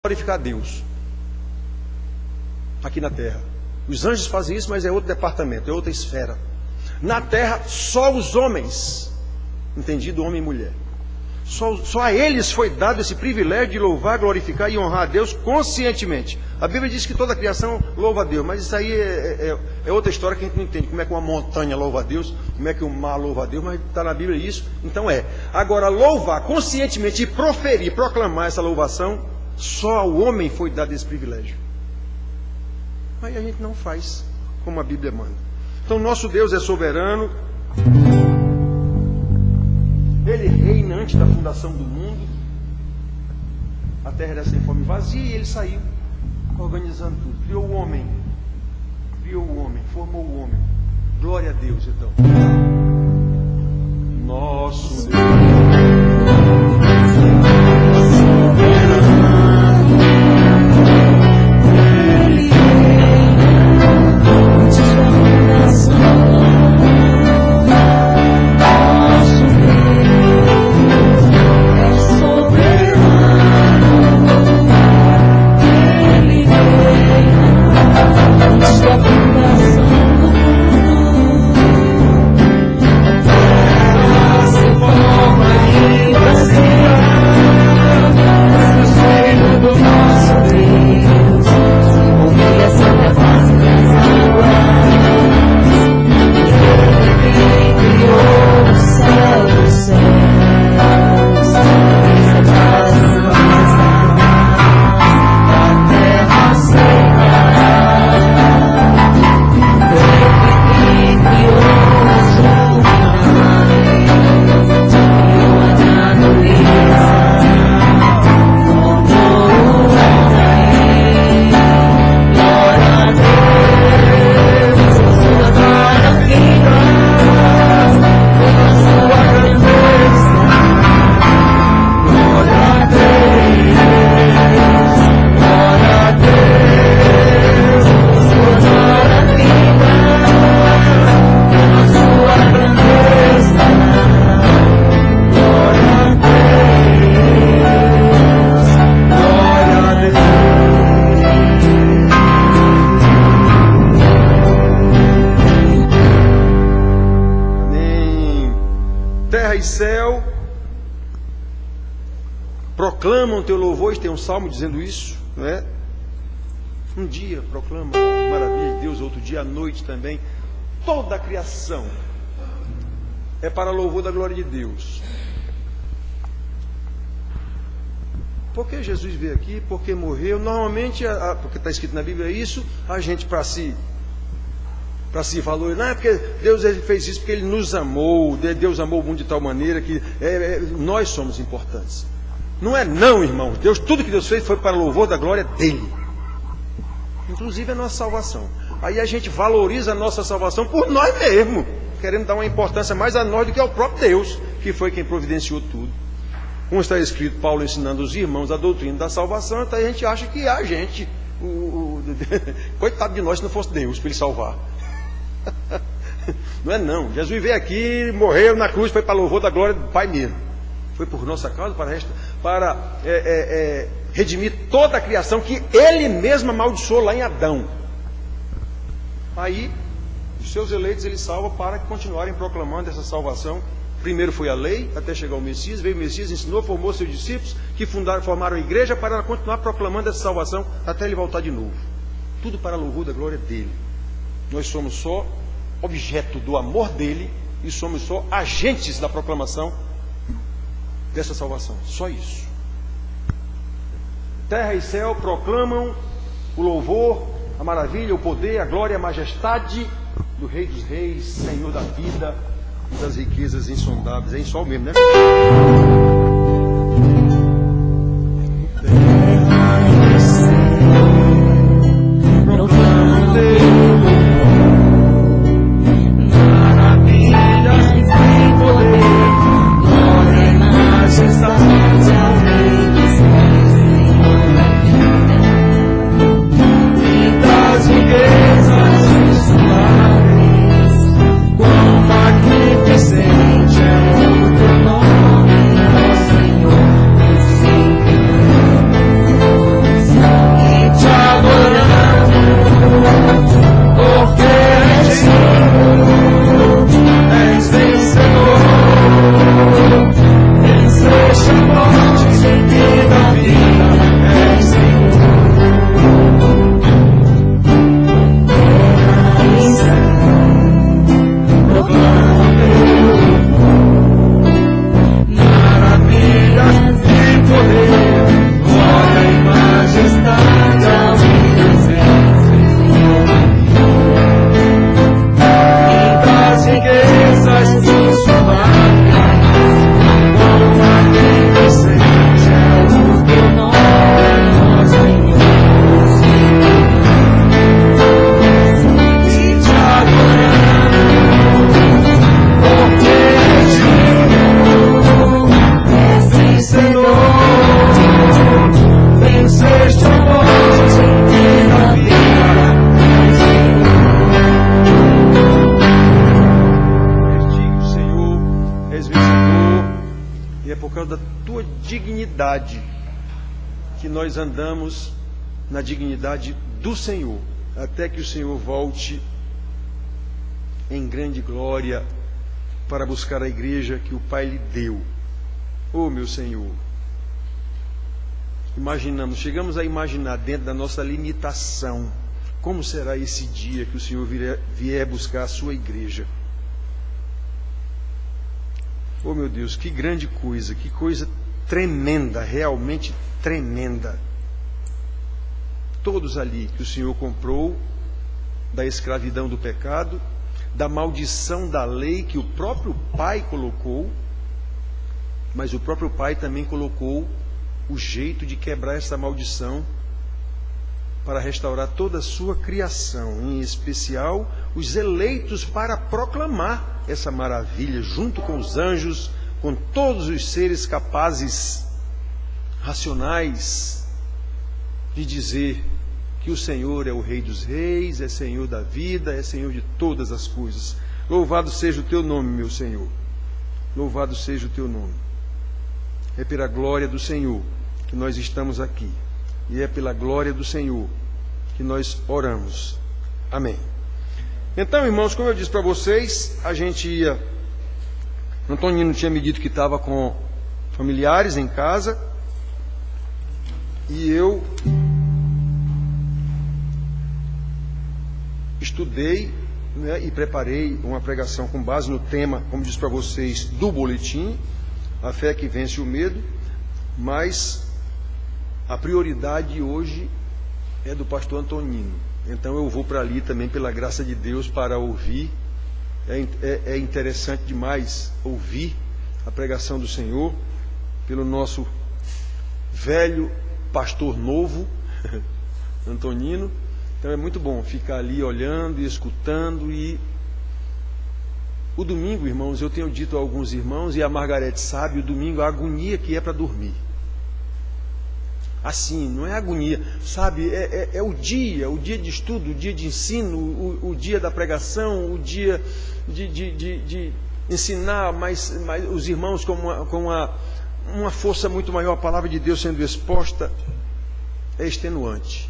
glorificar Deus aqui na terra. Os anjos fazem isso, mas é outro departamento, é outra esfera. Na terra, só os homens, entendido homem e mulher, só a eles foi dado esse privilégio de louvar, glorificar e honrar a Deus conscientemente. A Bíblia diz que toda a criação louva a Deus, mas isso aí é outra história que a gente não entende. Como é que uma montanha louva a Deus, como é que o mar louva a Deus, mas está na Bíblia isso, então é. Agora, louvar conscientemente e proferir, proclamar essa louvação, só ao homem foi dado esse privilégio. Aí a gente não faz como a Bíblia manda. Então nosso Deus é soberano. Ele reina antes da fundação do mundo. A terra era sem forma e vazia e ele saiu organizando tudo. Criou o homem, formou o homem. Glória a Deus, então. Nosso Deus. Céu proclamam teu louvor. Tem um salmo dizendo isso, não é? Um dia proclama maravilha de Deus, outro dia à noite também. Toda a criação é para louvor da glória de Deus. Porque Jesus veio aqui, porque morreu. Normalmente, porque está escrito na Bíblia isso, a gente para se valorizar, não é porque Deus fez isso porque Ele nos amou, Deus amou o mundo de tal maneira que nós somos importantes. Não é não, irmãos. Tudo que Deus fez foi para o louvor da glória dEle, inclusive a nossa salvação. Aí a gente valoriza a nossa salvação por nós mesmos, querendo dar uma importância mais a nós do que ao próprio Deus, que foi quem providenciou tudo. Como está escrito, Paulo ensinando os irmãos a doutrina da salvação, então a gente acha que a gente, coitado de nós se não fosse Deus para Ele salvar. Não é não. Jesus veio aqui, morreu na cruz, foi para louvor da glória do Pai mesmo. Foi por nossa causa, para redimir toda a criação que Ele mesmo amaldiçoou lá em Adão. Aí, os seus eleitos Ele salva para continuarem proclamando essa salvação. Primeiro foi a lei, até chegar o Messias. Veio o Messias, ensinou, formou seus discípulos, que formaram a igreja para ela continuar proclamando essa salvação até Ele voltar de novo. Tudo para louvor da glória dEle. Nós somos só objeto do amor dEle e somos só agentes da proclamação dessa salvação. Só isso. Terra e céu proclamam o louvor, a maravilha, o poder, a glória, a majestade do Rei dos Reis, Senhor da vida e das riquezas insondáveis. É isso só mesmo, né? Magnificente é o teu nome. dignidade, que nós andamos na dignidade do Senhor, até que o Senhor volte em grande glória para buscar a igreja que o Pai lhe deu. Oh, meu Senhor, chegamos a imaginar dentro da nossa limitação, como será esse dia que o Senhor vier buscar a sua igreja. Oh, meu Deus, que grande coisa, que coisa tremenda, realmente tremenda. Todos ali que o Senhor comprou da escravidão do pecado, da maldição da lei que o próprio Pai colocou, mas o próprio Pai também colocou o jeito de quebrar essa maldição para restaurar toda a sua criação, em especial os eleitos para proclamar essa maravilha, junto com os anjos, com todos os seres capazes, racionais, de dizer que o Senhor é o Rei dos Reis, é Senhor da vida, é Senhor de todas as coisas. Louvado seja o teu nome, meu Senhor. Louvado seja o teu nome. É pela glória do Senhor que nós estamos aqui. E é pela glória do Senhor que nós oramos. Amém. Então, irmãos, como eu disse para vocês, a gente ia... Antonino tinha me dito que estava com familiares em casa. E eu estudei, né, e preparei uma pregação com base no tema, como disse para vocês, do boletim, a fé que vence o medo, mas a prioridade hoje é do pastor Antonino. Então eu vou para ali também, pela graça de Deus, para ouvir. É interessante demais ouvir a pregação do Senhor pelo nosso velho pastor novo, Antonino. Então é muito bom ficar ali olhando e escutando. E o domingo, irmãos, eu tenho dito a alguns irmãos, e a Margarete sabe, o domingo a agonia que é para dormir. Assim, não é agonia, sabe, é o dia de estudo, o dia de ensino, o dia da pregação, o dia de ensinar mais os irmãos com uma força muito maior, a palavra de Deus sendo exposta. É extenuante.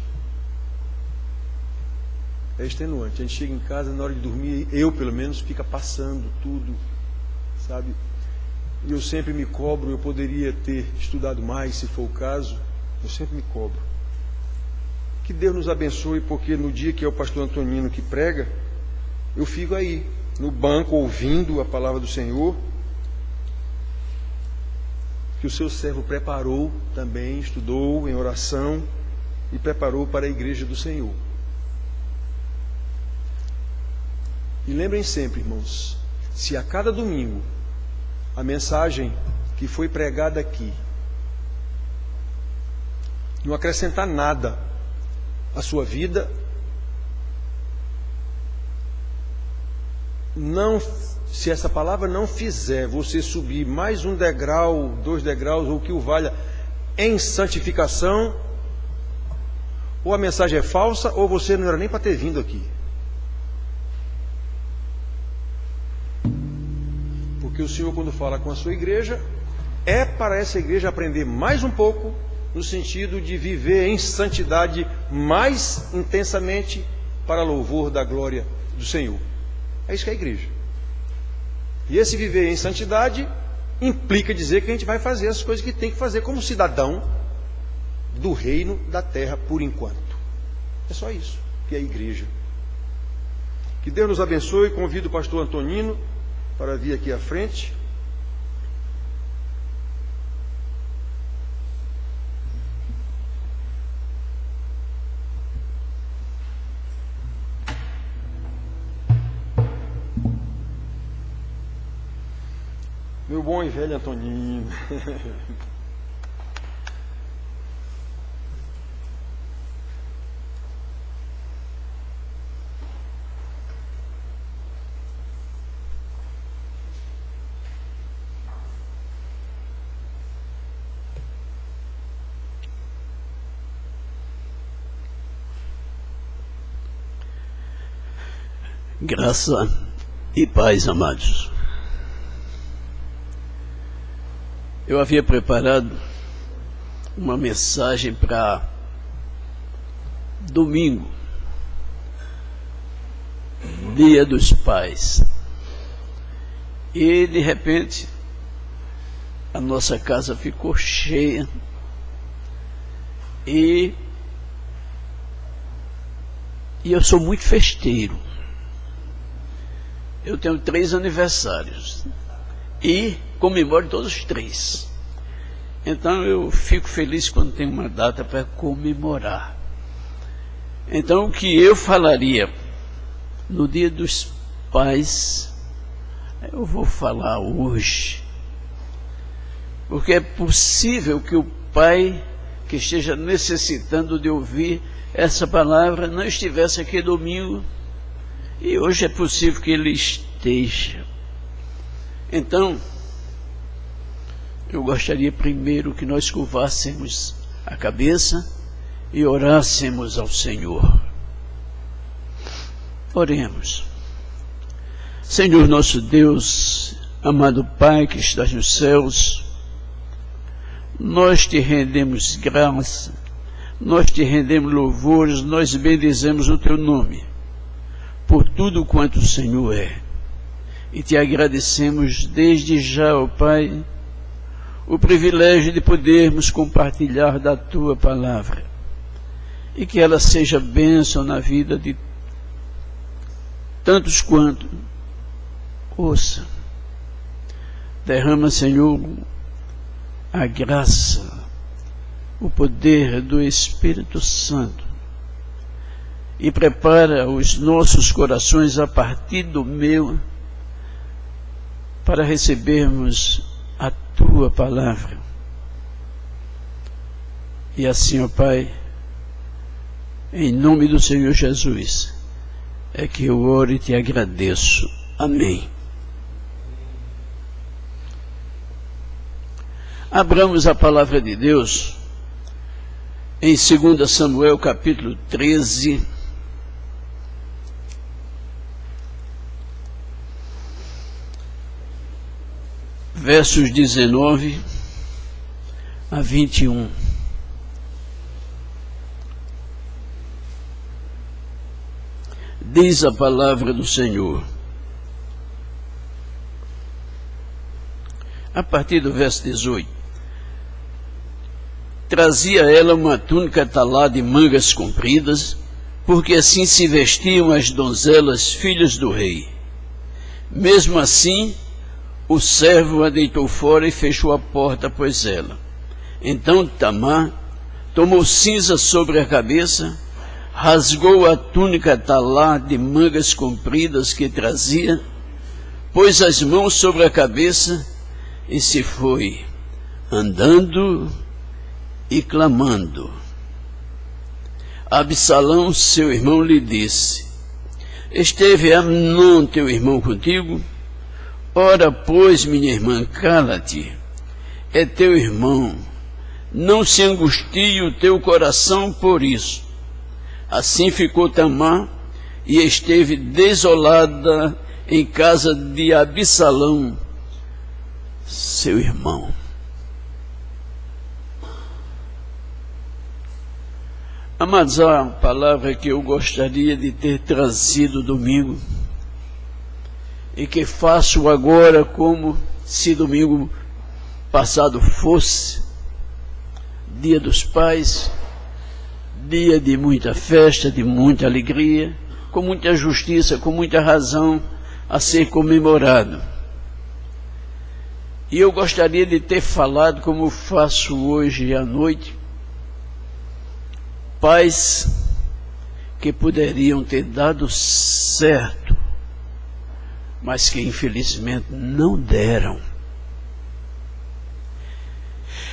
É extenuante. A gente chega em casa, na hora de dormir, eu pelo menos, fica passando tudo, sabe? E eu sempre me cobro, eu poderia ter estudado mais, se for o caso. Eu sempre me cobro. Que Deus nos abençoe, porque no dia que é o pastor Antonino que prega, eu fico aí, no banco, ouvindo a palavra do Senhor, que o seu servo preparou também, estudou em oração e preparou para a igreja do Senhor. E lembrem sempre, irmãos, se a cada domingo a mensagem que foi pregada aqui não acrescentar nada à sua vida, se essa palavra não fizer você subir mais um degrau, 2 degraus, ou o que o valha, em santificação, ou a mensagem é falsa, ou você não era nem para ter vindo aqui. Porque o Senhor, quando fala com a sua igreja, é para essa igreja aprender mais um pouco, no sentido de viver em santidade mais intensamente, para louvor da glória do Senhor. É isso que é a igreja. E esse viver em santidade implica dizer que a gente vai fazer as coisas que tem que fazer como cidadão do reino da terra por enquanto. É só isso que é a igreja. Que Deus nos abençoe. Convido o pastor Antonino para vir aqui à frente. Meu bom e velho Antonino. Graça e paz, amados. Eu havia preparado uma mensagem para domingo, Dia dos Pais. E de repente a nossa casa ficou cheia e eu sou muito festeiro. Eu tenho 3 aniversários e comemoro todos os 3. Então eu fico feliz quando tem uma data para comemorar. Então o que eu falaria no Dia dos Pais, eu vou falar hoje. Porque é possível que o pai que esteja necessitando de ouvir essa palavra não estivesse aqui domingo, e hoje é possível que ele esteja. Então, eu gostaria primeiro que nós curvássemos a cabeça e orássemos ao Senhor. Oremos. Senhor nosso Deus, amado Pai que estás nos céus, nós te rendemos graça, nós te rendemos louvores, nós bendizemos o teu nome, por tudo quanto o Senhor é. E te agradecemos desde já, ó Pai, o privilégio de podermos compartilhar da tua palavra, e que ela seja bênção na vida de tantos quanto ouça. Derrama, Senhor, a graça, o poder do Espírito Santo, e prepara os nossos corações a partir do meu, para recebermos a tua palavra. E assim, ó Pai, em nome do Senhor Jesus, é que eu oro e te agradeço. Amém. Abramos a palavra de Deus em 2 Samuel capítulo 13, versos 19 a 21. Diz a palavra do Senhor, a partir do verso 18. Trazia ela uma túnica talada de mangas compridas, porque assim se vestiam as donzelas filhas do rei. Mesmo assim, o servo a deitou fora e fechou a porta após ela. Então Tamar tomou cinza sobre a cabeça, rasgou a túnica talada de mangas compridas que trazia, pôs as mãos sobre a cabeça e se foi, andando e clamando. Absalão, seu irmão, lhe disse: Esteve Amnon, teu irmão, contigo? Ora, pois, minha irmã, cala-te, é teu irmão, não se angustie o teu coração por isso. Assim ficou Tamar e esteve desolada em casa de Absalão, seu irmão. Amados, a palavra que eu gostaria de ter trazido domingo, e que faço agora como se domingo passado fosse Dia dos Pais, dia de muita festa, de muita alegria, com muita justiça, com muita razão a ser comemorado. E eu gostaria de ter falado, como faço hoje à noite, pais que poderiam ter dado certo, mas que infelizmente não deram.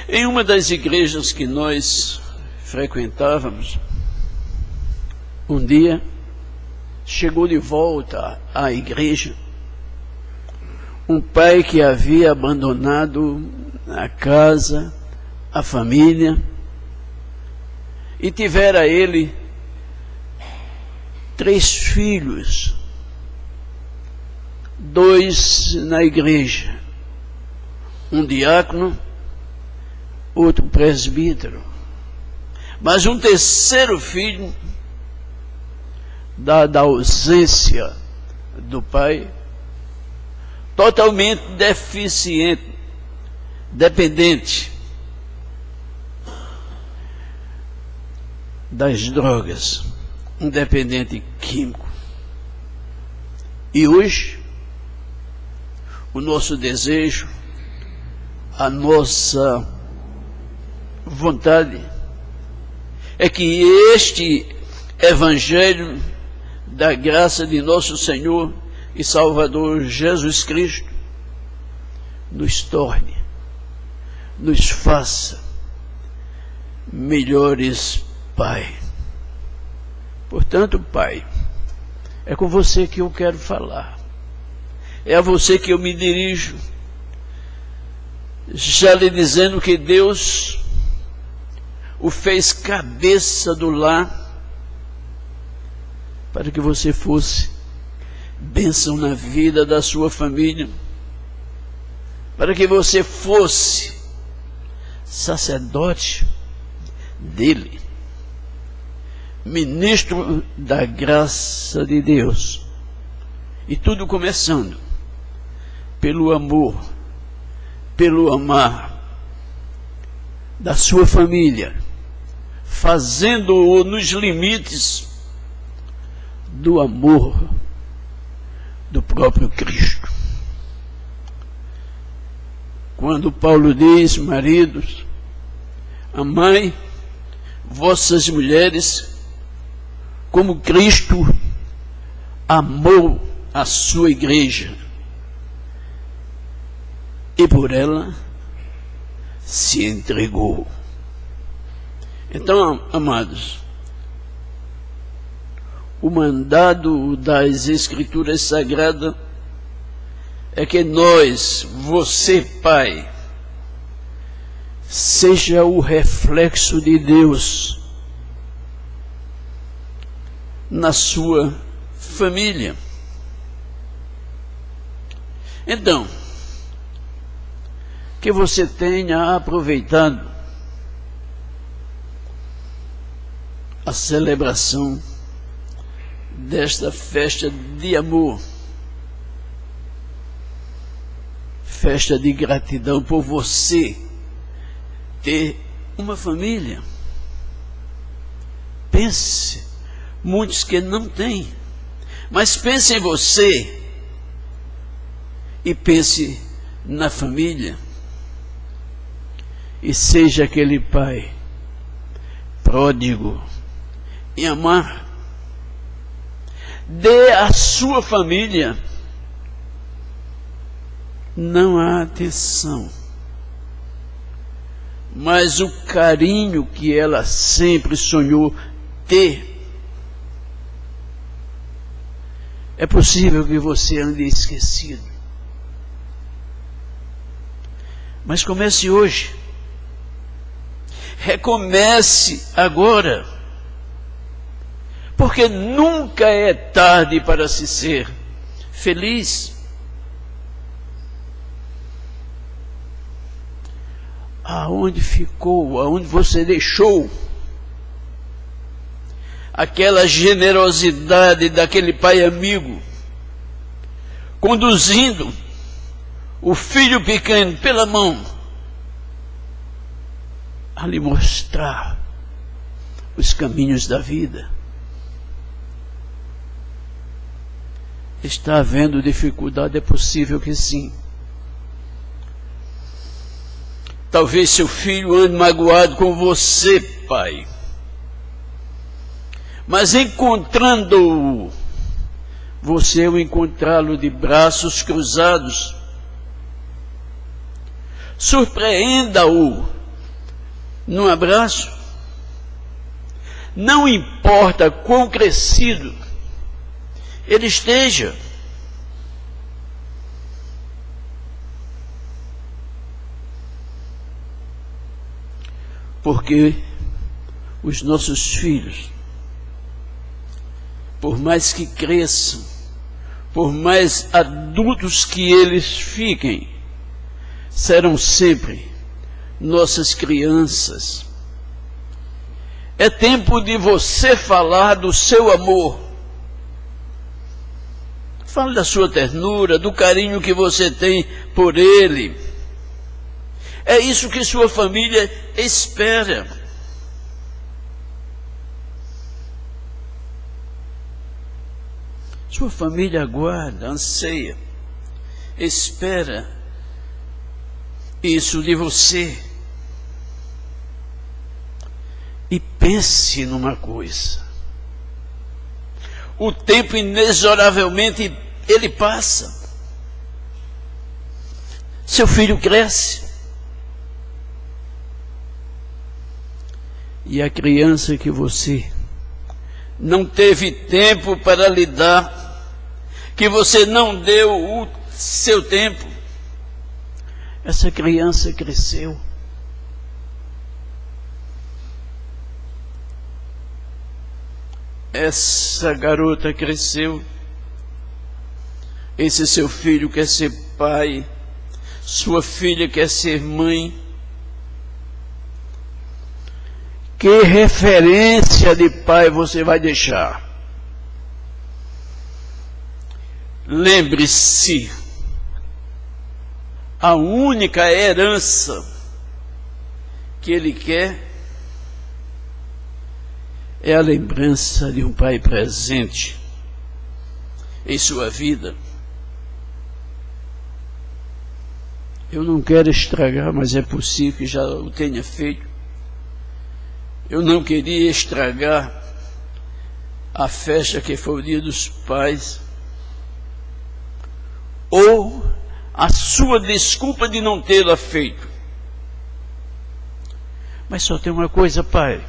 Em uma das igrejas que nós frequentávamos, um dia chegou de volta à igreja um pai que havia abandonado a casa, a família, e tivera ele 3 filhos, 2 na igreja, um diácono outro presbítero. Mas um terceiro filho, dada a ausência do pai, totalmente deficiente, dependente das drogas, um dependente químico. E hoje, o nosso desejo, a nossa vontade é que este Evangelho da graça de nosso Senhor e Salvador Jesus Cristo nos torne, nos faça melhores Pai. Portanto, Pai, é com você que eu quero falar. É a você que eu me dirijo, já lhe dizendo que Deus o fez cabeça do lar para que você fosse bênção na vida da sua família, para que você fosse sacerdote dele, ministro da graça de Deus. E tudo começando pelo amor, pelo amar da sua família, fazendo-o nos limites do amor do próprio Cristo. Quando Paulo diz: maridos, amai vossas mulheres como Cristo amou a sua igreja e por ela se entregou. Então, amados, o mandado das Escrituras Sagradas é que nós, você, Pai, seja o reflexo de Deus na sua família. Então, que você tenha aproveitado a celebração desta festa de amor, festa de gratidão por você ter uma família. Pense, muitos que não têm, mas pense em você e pense na família, e seja aquele pai pródigo em amar. Dê à sua família não a atenção, mas o carinho que ela sempre sonhou ter. É possível que você ande esquecido, mas comece hoje. Recomece agora, porque nunca é tarde para se ser feliz. Aonde ficou, aonde você deixou aquela generosidade daquele pai amigo, conduzindo o filho pequeno pela mão, a lhe mostrar os caminhos da vida? Está havendo dificuldade? É possível que sim. Talvez seu filho ande magoado com você, pai, mas encontrando-o, você ao encontrá-lo de braços cruzados, surpreenda-o num abraço. Não importa quão crescido ele esteja, porque os nossos filhos, por mais que cresçam, por mais adultos que eles fiquem, serão sempre nossas crianças. É tempo de você falar do seu amor. Fale da sua ternura, do carinho que você tem por ele. É isso que sua família espera. Sua família aguarda, anseia, espera isso de você. E pense numa coisa: o tempo inexoravelmente ele passa. Seu filho cresce. E a criança que você não teve tempo para lidar, que você não deu o seu tempo, essa criança cresceu. Essa garota cresceu. Esse seu filho quer ser pai, sua filha quer ser mãe. Que referência de pai você vai deixar? Lembre-se, a única herança que ele quer é a lembrança de um pai presente em sua vida. Eu não quero estragar, mas é possível que já o tenha feito. Eu não queria estragar a festa que foi o Dia dos Pais, ou a sua desculpa de não tê-la feito. Mas só tem uma coisa, pai.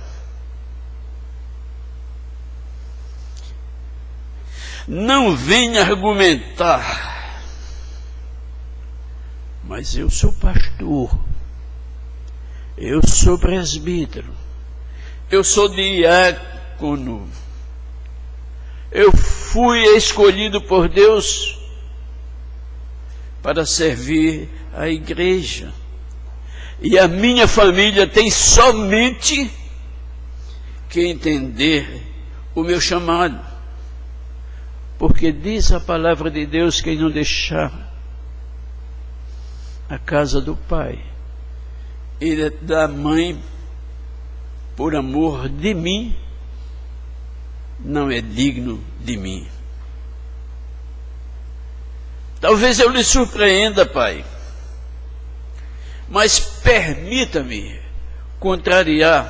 Não venha argumentar, mas eu sou pastor, eu sou presbítero, eu sou diácono, eu fui escolhido por Deus para servir a igreja, e a minha família tem somente que entender o meu chamado. Porque diz a palavra de Deus: quem não deixar a casa do pai e da mãe por amor de mim, não é digno de mim. Talvez eu lhe surpreenda, pai, mas permita-me contrariar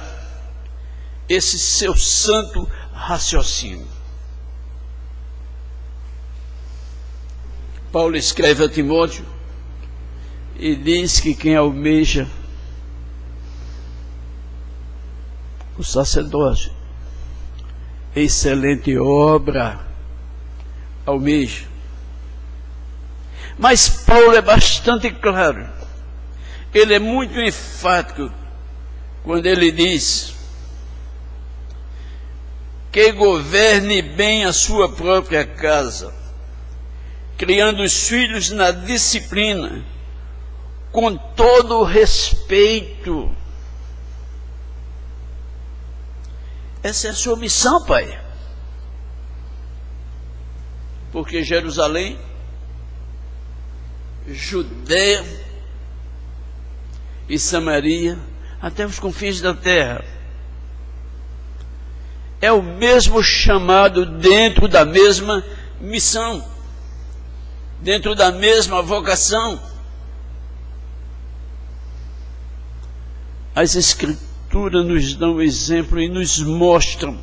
esse seu santo raciocínio. Paulo escreve a Timóteo e diz que quem almeja o sacerdócio, excelente obra almeja. Mas Paulo é bastante claro, ele é muito enfático quando ele diz que governe bem a sua própria casa, criando os filhos na disciplina, com todo o respeito. Essa é a sua missão, pai. Porque Jerusalém, Judeia e Samaria, até os confins da terra, é o mesmo chamado dentro da mesma missão, dentro da mesma vocação. As Escrituras nos dão exemplo e nos mostram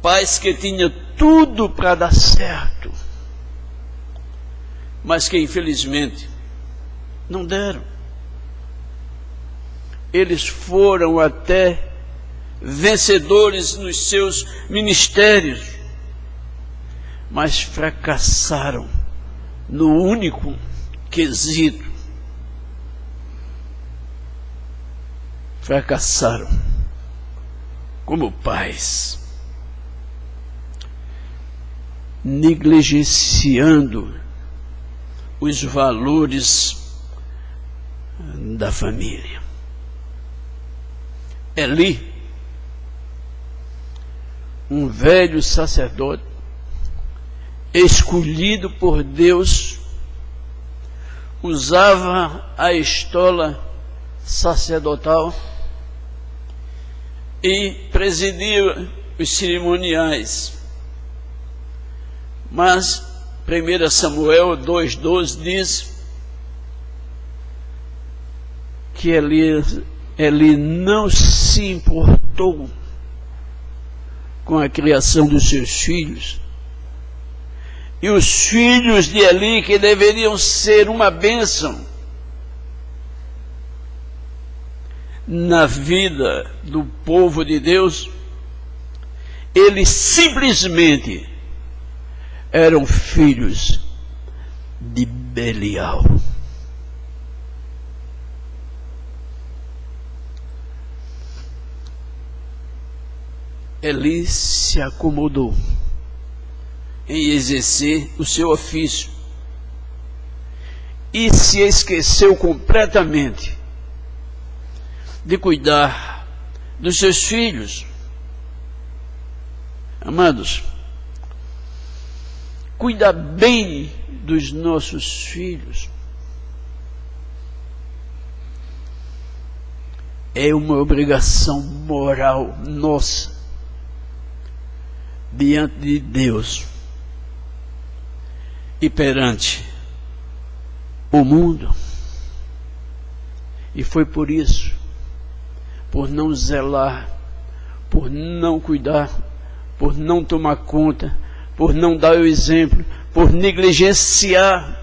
pais que tinham tudo para dar certo, mas que infelizmente não deram. Eles foram até vencedores nos seus ministérios, mas fracassaram no único quesito. Fracassaram como pais, negligenciando os valores da família. Eli, um velho sacerdote, escolhido por Deus, usava a estola sacerdotal e presidia os cerimoniais. Mas 1 Samuel 2,12 diz que Eli não se importou com a criação dos seus filhos. E os filhos de Eli, que deveriam ser uma bênção na vida do povo de Deus, eles simplesmente eram filhos de Belial. Eli se acomodou em exercer o seu ofício e se esqueceu completamente de cuidar dos seus filhos. Amados, cuidar bem dos nossos filhos é uma obrigação moral nossa diante de Deus e perante o mundo. E foi por isso, por não zelar, por não cuidar, por não tomar conta, por não dar o exemplo, por negligenciar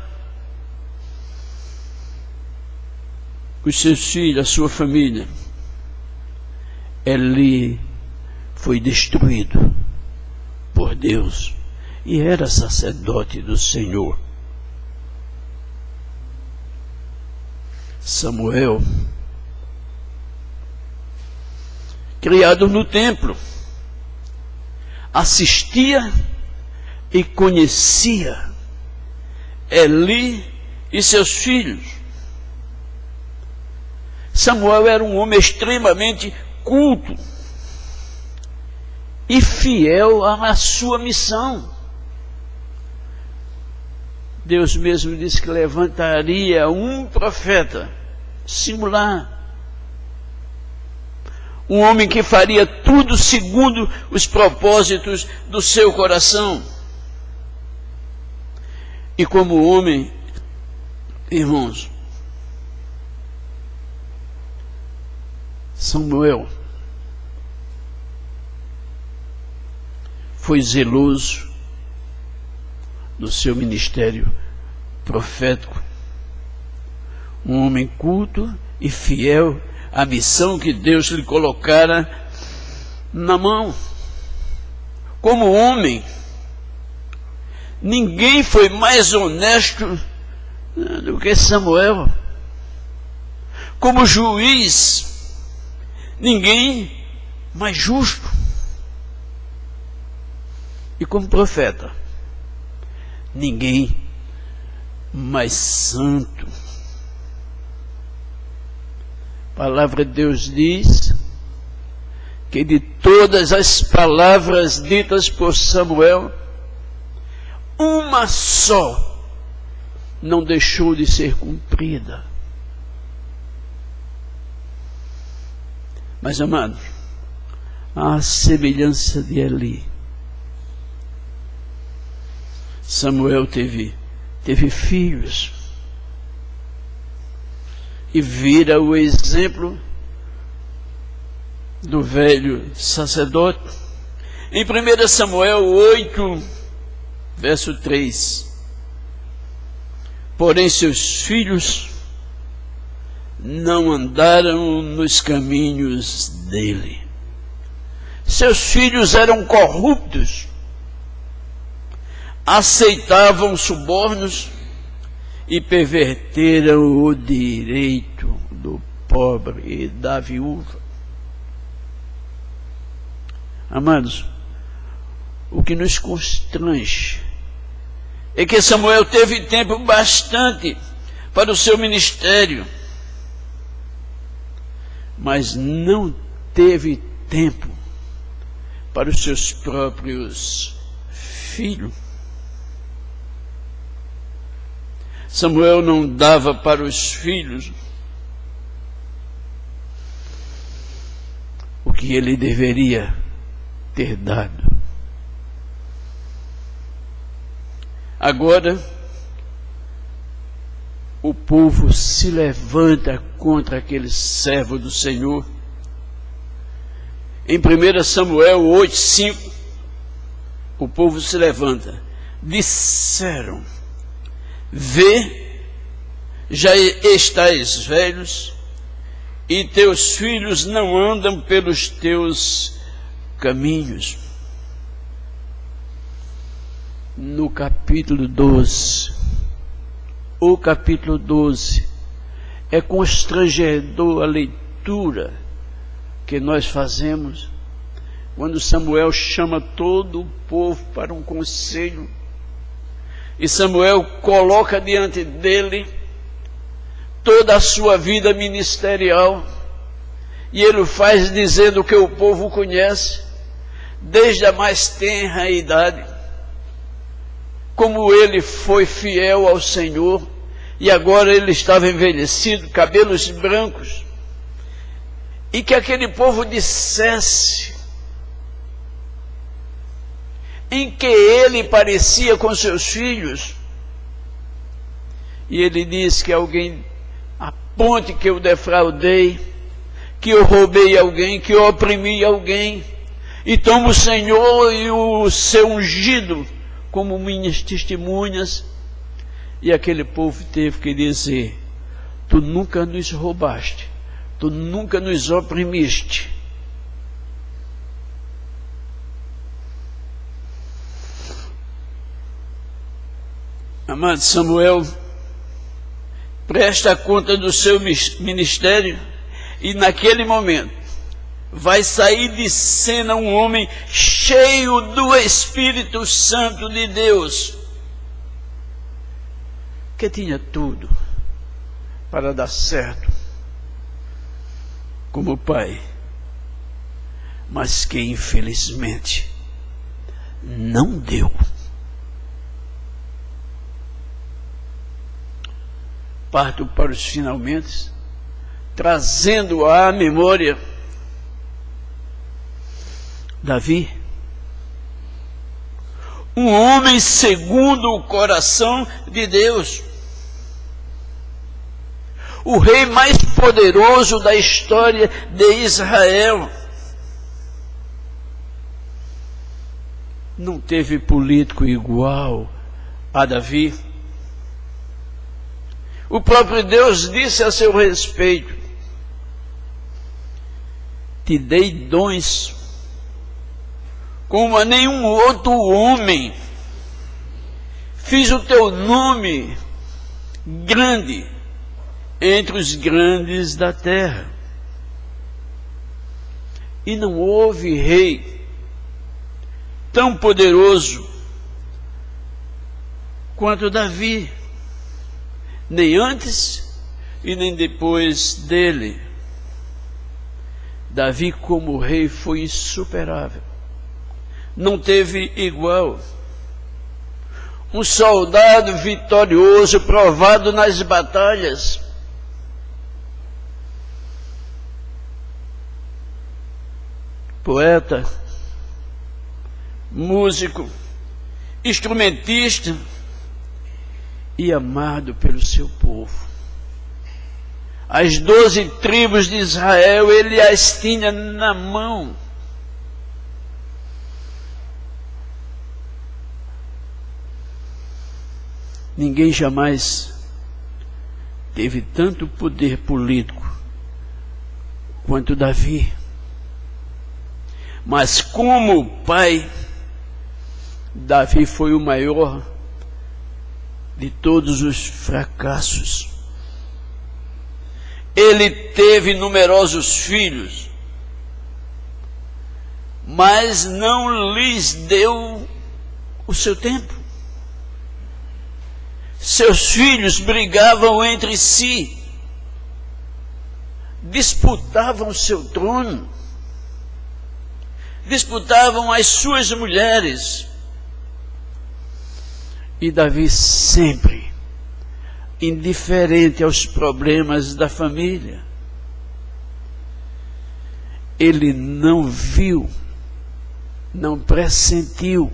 os seus filhos, a sua família, Eli foi destruído por Deus e era sacerdote do Senhor. Samuel, criado no templo, assistia e conhecia Eli e seus filhos. Samuel era um homem extremamente culto e fiel à sua missão. Deus mesmo disse que levantaria um profeta singular, um homem que faria tudo segundo os propósitos do seu coração. E como homem, irmãos, Samuel foi zeloso no seu ministério profético, um homem culto e fiel à missão que Deus lhe colocara na mão. Como homem, ninguém foi mais honesto do que Samuel. Como juiz, ninguém mais justo. E como profeta, ninguém mais santo. A palavra de Deus diz que de todas as palavras ditas por Samuel, uma só não deixou de ser cumprida. Mas, amados, à semelhança de Eli, Samuel teve filhos e vira o exemplo do velho sacerdote. Em 1 Samuel 8, verso 3: porém seus filhos não andaram nos caminhos dele. Seus filhos eram corruptos, aceitavam subornos e perverteram o direito do pobre e da viúva. Amados, o que nos constrange é que Samuel teve tempo bastante para o seu ministério, mas não teve tempo para os seus próprios filhos. Samuel não dava para os filhos o que ele deveria ter dado. Agora, o povo se levanta contra aquele servo do Senhor. Em 1 Samuel 8:5, o povo se levanta. Disseram: vê, já estais velhos, e teus filhos não andam pelos teus caminhos. No capítulo 12, o capítulo 12, é constrangedor a leitura que nós fazemos quando Samuel chama todo o povo para um conselho, e Samuel coloca diante dele toda a sua vida ministerial, e ele o faz dizendo que o povo conhece desde a mais tenra idade, como ele foi fiel ao Senhor, e agora ele estava envelhecido, cabelos brancos, e que aquele povo dissesse em que ele parecia com seus filhos, e ele diz que alguém aponte que eu defraudei, que eu roubei alguém, que eu oprimi alguém, e toma o Senhor e o seu ungido como minhas testemunhas. E aquele povo teve que dizer: tu nunca nos roubaste, tu nunca nos oprimiste. Amado, Samuel presta conta do seu ministério, e naquele momento vai sair de cena um homem cheio do Espírito Santo de Deus, que tinha tudo para dar certo como pai, mas que infelizmente não deu. Parto para os finalmente, trazendo à memória Davi, um homem segundo o coração de Deus, o rei mais poderoso da história de Israel. Não teve político igual a Davi. O próprio Deus disse a seu respeito: te dei dons como a nenhum outro homem, fiz o teu nome grande entre os grandes da terra. E não houve rei tão poderoso quanto Davi, nem antes e nem depois dele. Davi como rei foi insuperável, não teve igual. Um soldado vitorioso, provado nas batalhas. Poeta, músico, instrumentista e amado pelo seu povo. As 12 tribos de Israel ele as tinha na mão. Ninguém jamais teve tanto poder político quanto Davi. Mas como pai, Davi foi o maior de todos os fracassos. Ele teve numerosos filhos, mas não lhes deu o seu tempo. Seus filhos brigavam entre si, disputavam o seu trono, disputavam as suas mulheres. E Davi sempre indiferente aos problemas da família. Ele não viu, não pressentiu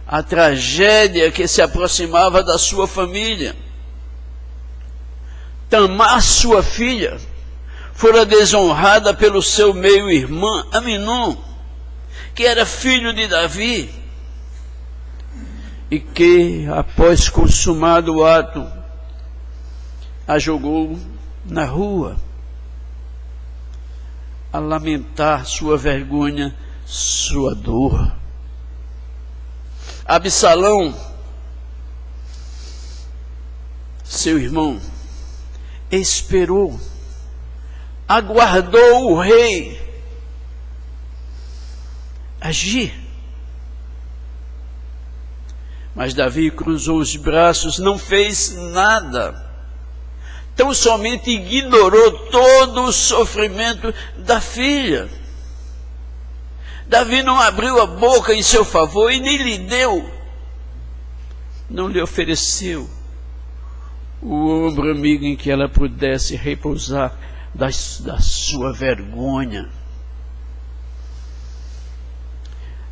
a tragédia que se aproximava da sua família. Tamar, sua filha, fora desonrada pelo seu meio-irmão Aminon, que era filho de Davi, e que, após consumado o ato, a jogou na rua, a lamentar sua vergonha, sua dor. Absalão, seu irmão, esperou, aguardou o rei agir. Mas Davi cruzou os braços, não fez nada. Tão somente ignorou todo o sofrimento da filha. Davi não abriu a boca em seu favor e nem lhe deu, não lhe ofereceu o ombro amigo em que ela pudesse repousar da sua vergonha.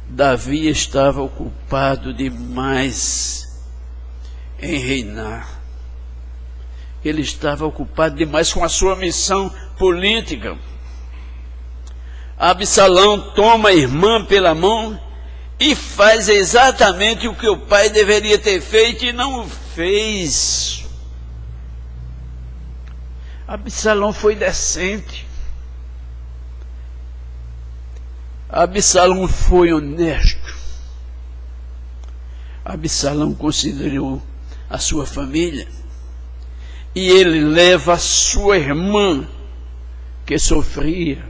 Davi estava ocupado demais em reinar. Ele estava ocupado demais com a sua missão política. Absalão toma a irmã pela mão e faz exatamente o que o pai deveria ter feito e não o fez. Absalão foi decente. Absalão foi honesto. Absalão considerou a sua família. E ele leva a sua irmã, que sofria,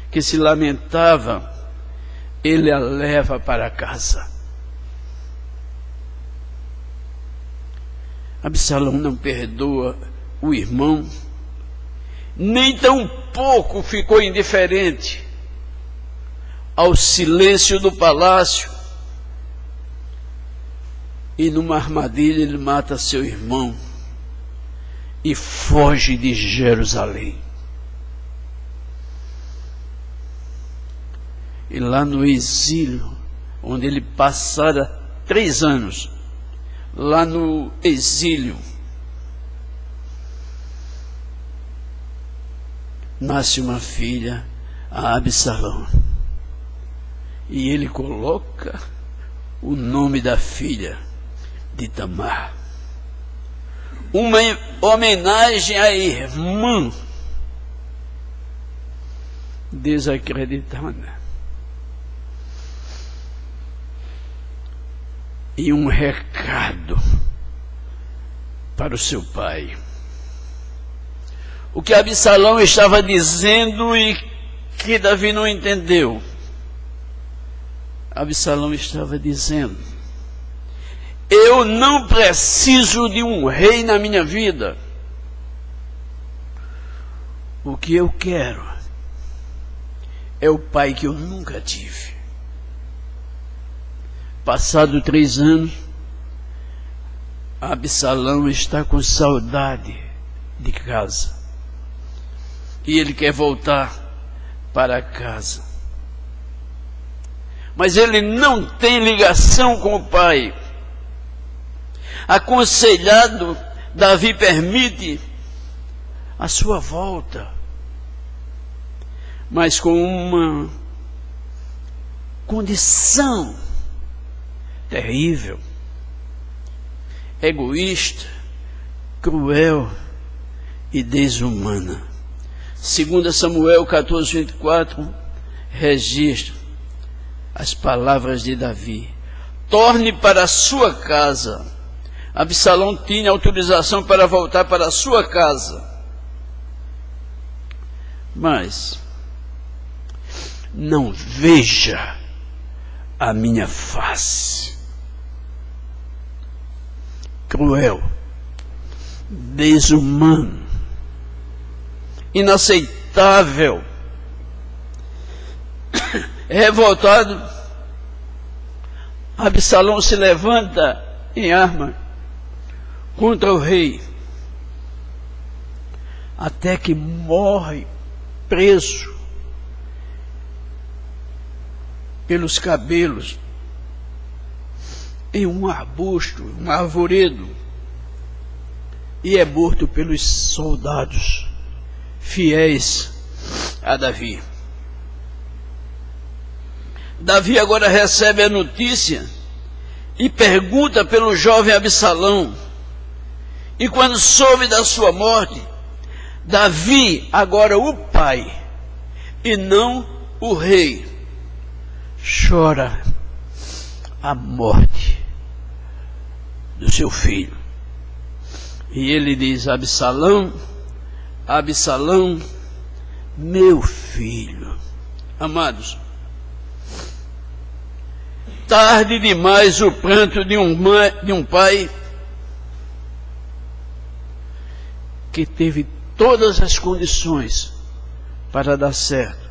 que se lamentava, ele a leva para casa. Absalão não perdoa o irmão, nem tampouco ficou indiferente ao silêncio do palácio, e numa armadilha ele mata seu irmão e foge de Jerusalém. E lá no exílio, onde ele passara 3 anos, lá no exílio, nasce uma filha, a Absalão. E ele coloca o nome da filha de Tamar. Uma homenagem à irmã desacreditada. E um recado para o seu pai. O que Absalão estava dizendo e que Davi não entendeu. Absalão estava dizendo: eu não preciso de um rei na minha vida. O que eu quero é o pai que eu nunca tive. Passado 3 anos, Absalão está com saudade de casa. E ele quer voltar para casa. Mas ele não tem ligação com o pai. Aconselhado, Davi permite a sua volta, mas com uma condição terrível, egoísta, cruel e desumana. 2 Samuel 14:24 registra as palavras de Davi: torne para a sua casa. Absalão tinha autorização para voltar para a sua casa, mas não veja a minha face. Cruel, desumano, inaceitável. Revoltado, Absalão se levanta em arma contra o rei, até que morre preso pelos cabelos em um arbusto, um arvoredo, e é morto pelos soldados fiéis a Davi. Davi agora recebe a notícia e pergunta pelo jovem Absalão. E quando soube da sua morte, Davi, agora o pai, e não o rei, chora a morte do seu filho. E ele diz: Absalão, Absalão, meu filho. Amados, tarde demais o pranto de um pai que teve todas as condições para dar certo,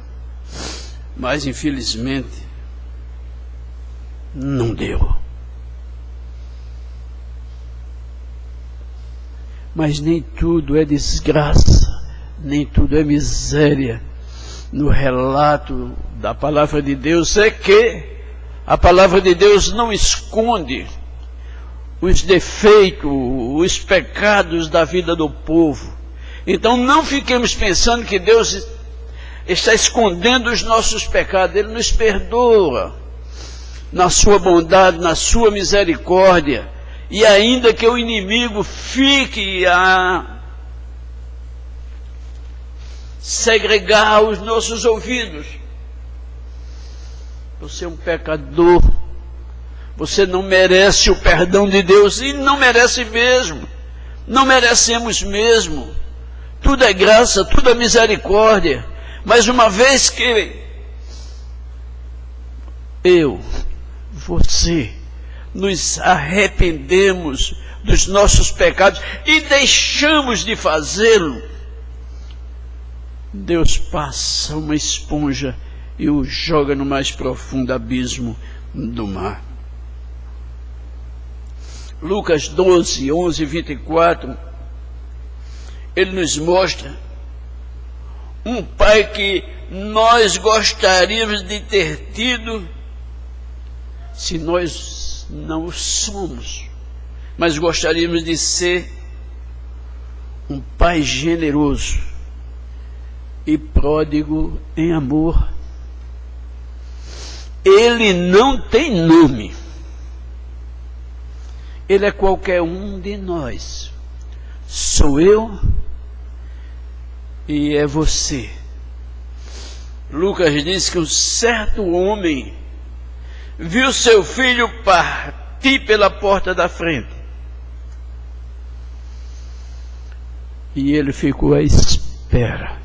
mas infelizmente não deu. Mas nem tudo é desgraça, nem tudo é miséria. No relato da palavra de Deus é que a palavra de Deus não esconde os defeitos, os pecados da vida do povo. Então não fiquemos pensando que Deus está escondendo os nossos pecados. Ele nos perdoa na sua bondade, na sua misericórdia. E ainda que o inimigo fique a segregar os nossos ouvidos, você é um pecador, você não merece o perdão de Deus, e não merece mesmo, não merecemos mesmo. Tudo é graça, tudo é misericórdia, mas uma vez que eu, você, nos arrependemos dos nossos pecados e deixamos de fazê-lo, Deus passa uma esponja e o joga no mais profundo abismo do mar. Lucas 12, 11 e 24, ele nos mostra um pai que nós gostaríamos de ter tido, se nós não o somos, mas gostaríamos de ser um pai generoso e pródigo em amor. Ele não tem nome, ele é qualquer um de nós, sou eu e é você. Lucas diz que um certo homem viu seu filho partir pela porta da frente e ele ficou à espera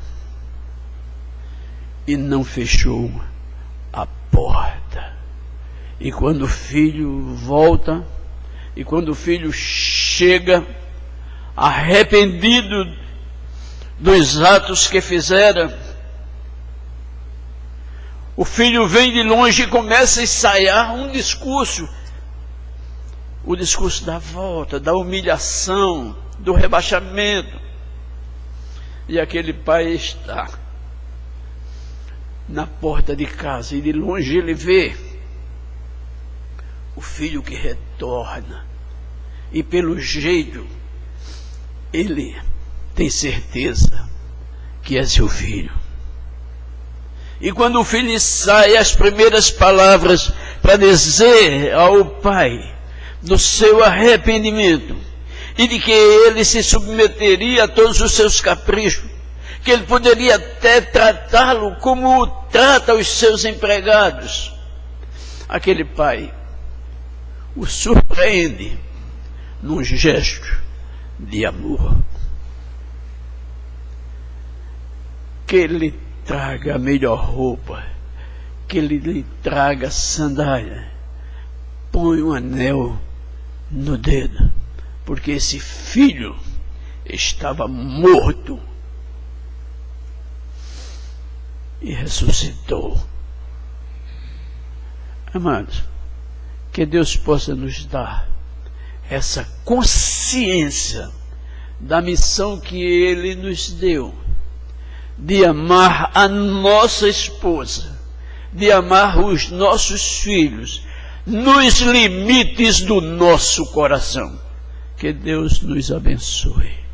e não fechou a porta. E quando o filho volta, e quando o filho chega arrependido dos atos que fizera, o filho vem de longe e começa a ensaiar um discurso, o discurso da volta, da humilhação, do rebaixamento. E aquele pai está na porta de casa e de longe ele vê o filho que retorna, e pelo jeito ele tem certeza que é seu filho. E quando o filho sai, as primeiras palavras para dizer ao pai do seu arrependimento e de que ele se submeteria a todos os seus caprichos, que ele poderia até tratá-lo como trata os seus empregados, aquele pai o surpreende num gesto de amor. Que ele traga a melhor roupa, que ele lhe traga sandália, põe um anel no dedo, porque esse filho estava morto e ressuscitou. Amados, que Deus possa nos dar essa consciência da missão que Ele nos deu, de amar a nossa esposa, de amar os nossos filhos, nos limites do nosso coração. Que Deus nos abençoe.